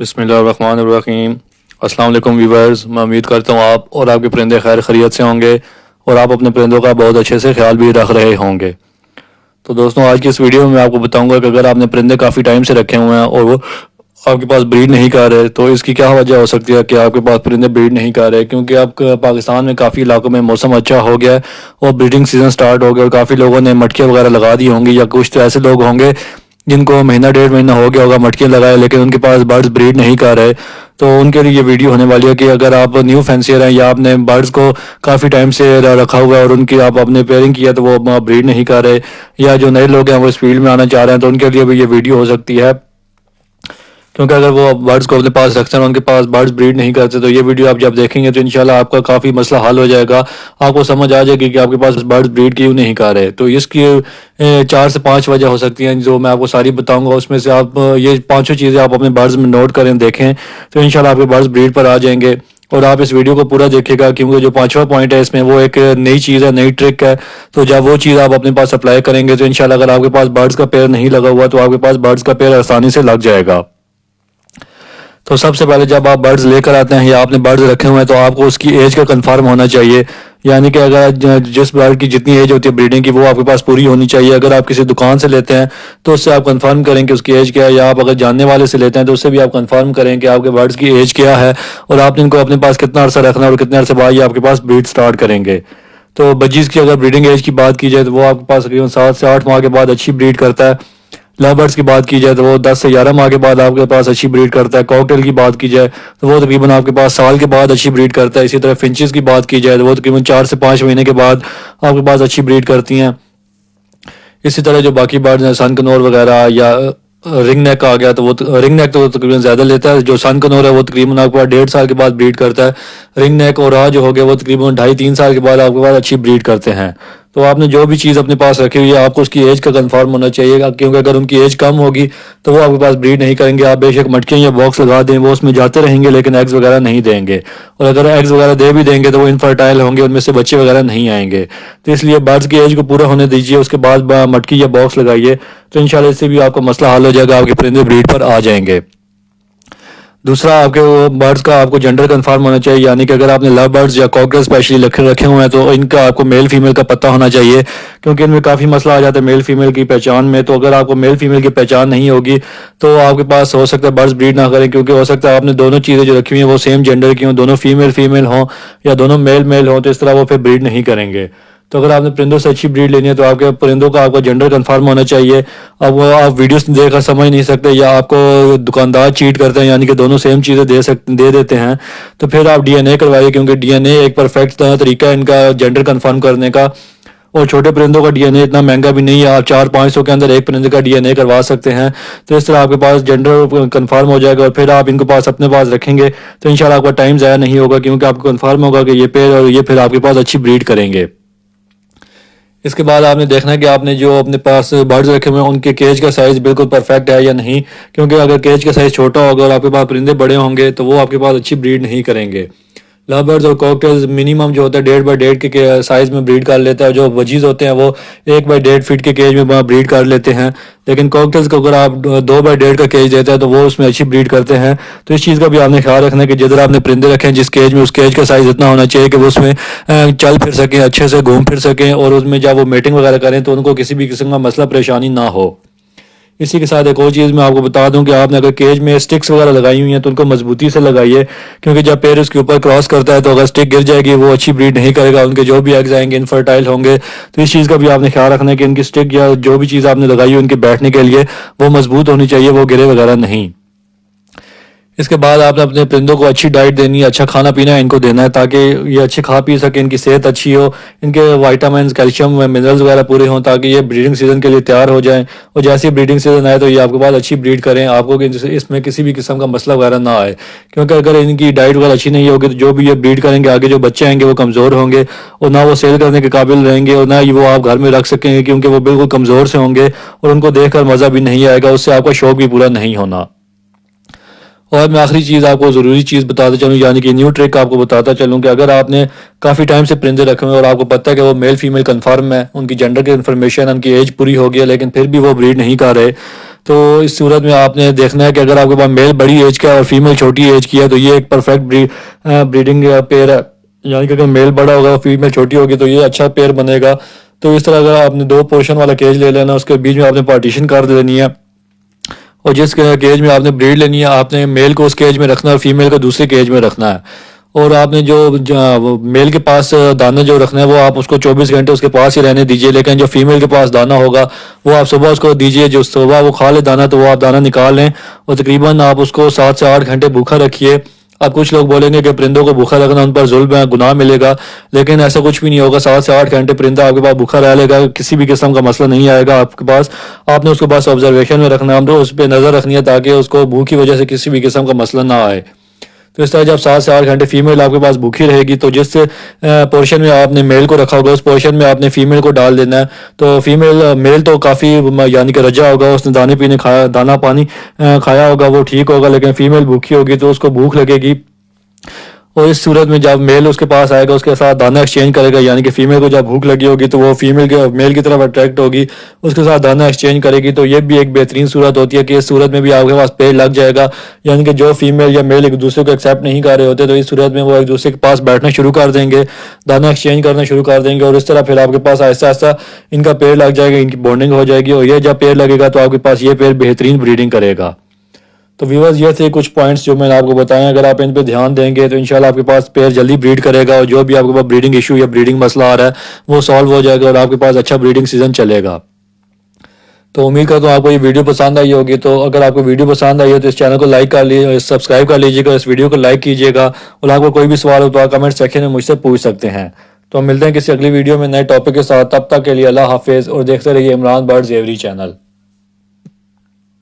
بسم اللہ الرحمن الرحیم۔ السلام علیکم ویورز، میں امید کرتا ہوں آپ اور آپ کے پرندے خیر خیریت سے ہوں گے اور آپ اپنے پرندوں کا بہت اچھے سے خیال بھی رکھ رہے ہوں گے۔ تو دوستوں، آج کی اس ویڈیو میں آپ کو بتاؤں گا کہ اگر آپ نے پرندے کافی ٹائم سے رکھے ہوئے ہیں اور وہ آپ کے پاس بریڈ نہیں کر رہے تو اس کی کیا وجہ ہو سکتی ہے کہ آپ کے پاس پرندے بریڈ نہیں کر رہے، کیونکہ اب پاکستان میں کافی علاقوں میں موسم اچھا ہو گیا ہے اور بریڈنگ سیزن سٹارٹ ہو گیا اور کافی لوگوں نے مٹکیاں وغیرہ لگا دی ہوں گی، یا کچھ تو ایسے لوگ ہوں گے جن کو مہینہ ڈیڑھ مہینہ ہو گیا ہوگا مٹکیاں لگائے لیکن ان کے پاس برڈز بریڈ نہیں کر رہے۔ تو ان کے لیے یہ ویڈیو ہونے والی ہے کہ اگر آپ نیو فینسیئر ہیں یا آپ نے برڈز کو کافی ٹائم سے رکھا ہوا ہے اور ان کی آپ اپنے پیئرنگ کیا تو وہ بریڈ نہیں کر رہے، یا جو نئے لوگ ہیں وہ اس فیلڈ میں آنا چاہ رہے ہیں تو ان کے لیے بھی یہ ویڈیو ہو سکتی ہے، کیونکہ اگر وہ برڈز کو اپنے پاس رکھتے ہیں اور ان کے پاس برڈز بریڈ نہیں کرتے تو یہ ویڈیو آپ جب دیکھیں گے تو انشاءاللہ آپ کا کافی مسئلہ حل ہو جائے گا، آپ کو سمجھ آ جائے گی کہ آپ کے پاس برڈز بریڈ کیوں نہیں کر رہے۔ تو اس کی 4 سے 5 وجہ ہو سکتی ہیں جو میں آپ کو ساری بتاؤں گا، اس میں سے آپ یہ 5 چیزیں آپ اپنے برڈز میں نوٹ کریں دیکھیں تو انشاءاللہ آپ کے برڈز بریڈ پر آ جائیں گے۔ اور آپ اس ویڈیو کو پورا دیکھے گا کیونکہ جو 5واں پوائنٹ ہے اس میں وہ ایک نئی چیز ہے، نئی ٹرک ہے، تو جب وہ چیز آپ اپنے پاس اپلائی کریں گے تو انشاءاللہ اگر آپ کے پاس برڈز کا پیر نہیں لگا ہوا تو آپ کے پاس برڈز کا پیر آسانی سے لگ جائے گا۔ تو سب سے پہلے جب آپ برڈز لے کر آتے ہیں یا آپ نے برڈز رکھے ہوئے ہیں تو آپ کو اس کی ایج کا کنفرم ہونا چاہیے، یعنی کہ اگر جس برڈ کی جتنی ایج ہوتی ہے بریڈنگ کی وہ آپ کے پاس پوری ہونی چاہیے۔ اگر آپ کسی دکان سے لیتے ہیں تو اس سے آپ کنفرم کریں کہ اس کی ایج کیا ہے، یا آپ اگر جاننے والے سے لیتے ہیں تو اس سے بھی آپ کنفرم کریں کہ آپ کے برڈز کی ایج کیا ہے اور آپ نے ان کو اپنے پاس کتنا عرصہ رکھنا ہے اور کتنے عرصے بعد یہ آپ کے پاس بریڈ سٹارٹ کریں گے۔ تو بجیز کی اگر بریڈنگ ایج کی بات کی جائے تو وہ آپ کے پاس تقریباً 7 سے 8 ماہ کے بعد اچھی بریڈ کرتا ہے۔ لو برڈز کی بات کی جائے تو وہ 10 سے 11 ماہ کے بعد آپ کے پاس اچھی بریڈ کرتا ہے۔ کاکٹیل کی بات کی جائے تو وہ تقریباً آپ کے پاس سال کے بعد اچھی بریڈ کرتا ہے۔ اسی طرح فنچز کی بات کی جائے تو وہ تقریباً 4 سے 5 مہینے کے بعد آپ کے پاس اچھی بریڈ کرتی ہیں۔ اسی طرح جو باقی برڈز ہیں سن کنور وغیرہ یا رنگ نیک آ گیا تو وہ رنگ نیک تو تقریباً زیادہ لیتا ہے، جو سن کنور ہے وہ تقریباً آپ کے پاس 1.5 سال کے بعد بریڈ کرتا ہے۔ رنگ نیک اور جو ہو گیا وہ تقریباً 2.5-3 سال کے بعد آپ کے پاس اچھی بریڈ کرتے ہیں۔ تو آپ نے جو بھی چیز اپنے پاس رکھی ہوئی ہے آپ کو اس کی ایج کا کنفرم ہونا چاہیے گا، کیونکہ اگر ان کی ایج کم ہوگی تو وہ آپ کے پاس بریڈ نہیں کریں گے۔ آپ بے شک مٹکیاں یا باکس لگا دیں وہ اس میں جاتے رہیں گے لیکن ایگز وغیرہ نہیں دیں گے، اور اگر ایگز وغیرہ دے بھی دیں گے تو وہ انفرٹائل ہوں گے، ان میں سے بچے وغیرہ نہیں آئیں گے۔ تو اس لیے برڈز کی ایج کو پورا ہونے دیجیے، اس کے بعد مٹکی یا باکس لگائیے تو انشاءاللہ اس سے بھی آپ کا مسئلہ حل ہو جائے گا، آپ کے پرندے بریڈ پر آ جائیں گے۔ دوسرا، آپ کے برڈز کا آپ کو جنڈر کنفرم ہونا چاہیے، یعنی کہ اگر آپ نے لو برڈز یا کاکٹیل اسپیشلی رکھے ہوئے ہیں تو ان کا آپ کو میل فیمیل کا پتہ ہونا چاہیے، کیونکہ ان میں کافی مسئلہ آ جاتا ہے میل فیمیل کی پہچان میں۔ تو اگر آپ کو میل فیمیل کی پہچان نہیں ہوگی تو آپ کے پاس ہو سکتا ہے برڈز بریڈ نہ کریں، کیونکہ ہو سکتا ہے آپ نے دونوں چیزیں جو رکھی ہوئی ہیں وہ سیم جنڈر کی ہوں، دونوں فیمیل فیمیل ہوں یا دونوں میل میل ہوں، تو اس طرح وہ پھر بریڈ نہیں کریں گے۔ تو اگر آپ نے پرندوں سے اچھی بریڈ لینی ہے تو آپ کے پرندوں کا آپ کا جنڈر کنفرم ہونا چاہیے۔ اب وہ آپ ویڈیوز دیکھ کر سمجھ نہیں سکتے یا آپ کو دکاندار چیٹ کرتے ہیں یعنی کہ دونوں سیم چیزیں دے دیتے ہیں تو پھر آپ ڈی این اے کروائیے، کیونکہ ڈی این اے ایک پرفیکٹ طریقہ ہے ان کا جنڈر کنفرم کرنے کا، اور چھوٹے پرندوں کا ڈی این اے اتنا مہنگا بھی نہیں ہے، آپ 400-500 کے اندر ایک پرندے کا ڈی این اے کروا سکتے ہیں۔ تو اس طرح آپ کے پاس جنڈر کنفرم ہو جائے گا اور پھر آپ ان کو اپنے پاس رکھیں گے تو انشاءاللہ آپ کا ٹائم ضائع نہیں ہوگا، کیونکہ آپ کو کنفرم ہوگا کہ یہ پیر اور یہ پھر آپ کے پاس اچھی بریڈ کریں گے۔ اس کے بعد آپ نے دیکھنا ہے کہ آپ نے جو اپنے پاس برڈز رکھے ہوئے ہیں ان کے کیج کا سائز بالکل پرفیکٹ ہے یا نہیں، کیونکہ اگر کیج کا سائز چھوٹا ہوگا اور آپ کے پاس پرندے بڑے ہوں گے تو وہ آپ کے پاس اچھی بریڈ نہیں کریں گے۔ لو برڈز اور کاکٹیلز منیمم جو ہوتا ہے 1.5 x 1.5 کے سائز میں بریڈ کر لیتا ہے، جو بجیز ہوتے ہیں وہ 1.5 فٹ کے کیج میں بریڈ کر لیتے ہیں، لیکن کاکٹیلز کو اگر آپ 2.5 کا کیج دیتے ہیں تو وہ اس میں اچھی بریڈ کرتے ہیں۔ تو اس چیز کا بھی آپ نے خیال رکھنا ہے کہ جدھر آپ نے پرندے رکھیں جس کیج میں اس کیج کا سائز اتنا ہونا چاہیے کہ وہ اس میں چل پھر سکیں، اچھے سے گھوم پھر سکیں، اور اس میں جب وہ میٹنگ وغیرہ کریں تو ان کو کسی بھی قسم کا مسئلہ پریشانی نہ ہو۔ اسی کے ساتھ ایک اور چیز میں آپ کو بتا دوں کہ آپ نے اگر کیج میں سٹکس وغیرہ لگائی ہوئی ہیں تو ان کو مضبوطی سے لگائیے، کیونکہ جب پیر اس کے اوپر کراس کرتا ہے تو اگر سٹک گر جائے گی وہ اچھی بریڈ نہیں کرے گا، ان کے جو بھی ایگز آئیں گے انفرٹائل ہوں گے۔ تو اس چیز کا بھی آپ نے خیال رکھنا ہے کہ ان کی سٹک یا جو بھی چیز آپ نے لگائی ہو ان کے بیٹھنے کے لیے وہ مضبوط ہونی چاہیے، وہ گرے وغیرہ نہیں۔ اس کے بعد آپ نے اپنے پرندوں کو اچھی ڈائٹ دینی ہے، اچھا کھانا پینا ان کو دینا ہے تاکہ یہ اچھے کھا پی سکیں، ان کی صحت اچھی ہو، ان کے وائٹامنز کیلشیم منرلز وغیرہ پورے ہوں تاکہ یہ بریڈنگ سیزن کے لیے تیار ہو جائیں، اور جیسے ہی بریڈنگ سیزن آئے تو یہ آپ کے پاس اچھی بریڈ کریں، آپ کو اس میں کسی بھی قسم کا مسئلہ وغیرہ نہ آئے، کیونکہ اگر ان کی ڈائٹ وغیرہ اچھی نہیں ہوگی تو جو بھی یہ بریڈ کریں گے آگے جو بچے آئیں گے وہ کمزور ہوں گے اور نہ وہ سیل کرنے کے قابل رہیں گے اور نہ ہی وہ آپ گھر میں رکھ سکیں گے، کیونکہ وہ بالکل کمزور سے ہوں گے اور ان کو دیکھ کر مزہ بھی نہیں آئے گا، اس سے آپ کا شوق بھی پورا نہیں ہونا۔ اور میں آخری چیز آپ کو ضروری چیز بتاتا چلوں، یعنی کہ نیو ٹرک آپ کو بتاتا چلوں کہ اگر آپ نے کافی ٹائم سے پرندے رکھے ہوئے اور آپ کو پتہ ہے کہ وہ میل فیمیل کنفرم ہے، ان کی جنڈر کی انفارمیشن ان کی ایج پوری ہو گئی ہے لیکن پھر بھی وہ بریڈ نہیں کر رہے، تو اس صورت میں آپ نے دیکھنا ہے کہ اگر آپ کے پاس میل بڑی ایج کا ہے اور فیمیل چھوٹی ایج کی ہے تو یہ ایک پرفیکٹ بریڈنگ پیئر ہے، یعنی کہ اگر میل بڑا ہوگا اور فیمیل چھوٹی ہوگی تو یہ اچھا پیئر بنے گا۔ تو اس طرح اگر آپ نے 2 پورشن والا کیج لے لینا، اس کے بیچ میں آپ نے پارٹیشن کر دینی ہے، اور جس کیج میں آپ نے بریڈ لینی ہے آپ نے میل کو اس کیج میں رکھنا ہے اور فیمیل کو دوسرے کیج میں رکھنا ہے، اور آپ نے جو میل کے پاس دانہ جو رکھنا ہے وہ آپ اس کو 24 گھنٹے اس کے پاس ہی رہنے دیجیے، لیکن جو فیمیل کے پاس دانہ ہوگا وہ آپ صبح اس کو دیجیے، جو صبح وہ کھا لے دانہ تو وہ آپ دانہ نکال لیں، اور تقریباً آپ اس کو 7 سے 8 گھنٹے بھوکا رکھیے۔ اب کچھ لوگ بولیں گے کہ پرندوں کو بھوکا رکھنا ان پر ظلم ہے، گناہ ملے گا، لیکن ایسا کچھ بھی نہیں ہوگا۔ 7 سے 8 گھنٹے پرندہ آپ کے پاس بھوکا رہ لے گا، کسی بھی قسم کا مسئلہ نہیں آئے گا آپ کے پاس۔ آپ نے اس کو بس آبزرویشن میں رکھنا ہے، اس پہ نظر رکھنی ہے تاکہ اس کو بھوک کی وجہ سے کسی بھی قسم کا مسئلہ نہ آئے۔ تو اس طرح جب 7 سے 8 گھنٹے فیمیل آپ کے پاس بھوکی رہے گی تو جس پورشن میں آپ نے میل کو رکھا ہوگا اس پورشن میں آپ نے فیمیل کو ڈال دینا ہے۔ تو میل تو کافی یعنی کہ رجا ہوگا، اس نے دانہ پانی کھایا ہوگا، وہ ٹھیک ہوگا، لیکن فیمیل بھوکی ہوگی تو اس کو بھوک لگے گی، اور اس صورت میں جب میل اس کے پاس آئے گا اس کے ساتھ دانہ ایکسچینج کرے گا، یعنی کہ فیمیل کو جب بھوک لگی ہوگی تو وہ میل کی طرف اٹریکٹ ہوگی، اس کے ساتھ دانہ ایکسچینج کرے گی۔ تو یہ بھی ایک بہترین صورت ہوتی ہے کہ اس صورت میں بھی آپ کے پاس پیڑ لگ جائے گا، یعنی کہ جو فیمیل یا میل ایک دوسرے کو ایکسیپٹ نہیں کر رہے ہوتے تو اس صورت میں وہ ایک دوسرے کے پاس بیٹھنا شروع کر دیں گے، دانہ ایکسچینج کرنا شروع کر دیں گے، اور اس طرح پھر آپ کے پاس آہستہ آہستہ ان کا پیڑ لگ جائے گا، ان کی بانڈنگ ہو جائے گی، اور یہ جب پیڑ لگے گا تو آپ کے پاس یہ پیڑ بہترین بریڈنگ کرے گا۔ تو ویورز یہ تھے کچھ پوائنٹس جو میں نے آپ کو بتایا، اگر آپ ان پہ دھیان دیں گے تو انشاءاللہ آپ کے پاس پیئر جلدی بریڈ کرے گا، اور جو بھی آپ کے پاس بریڈنگ ایشو یا بریڈنگ مسئلہ آ رہا ہے وہ سالو ہو جائے گا اور آپ کے پاس اچھا بریڈنگ سیزن چلے گا۔ تو امید کرتا ہوں آپ کو یہ ویڈیو پسند آئی ہوگی، تو اگر آپ کو ویڈیو پسند آئی ہے تو اس چینل کو لائک کر لیجیے، سبسکرائب کر لیجیے گا، اس ویڈیو کو لائک کیجیے گا، اور آپ کو کوئی بھی سوال ہو تو آپ کمنٹ سیکشن میں مجھ سے پوچھ سکتے ہیں۔ تو ہم ملتے ہیں کسی اگلی ویڈیو میں نئے ٹاپک کے ساتھ، تب تک کے لیے اللہ حافظ، اور دیکھتے رہیے عمران برڈز ایوری چینل۔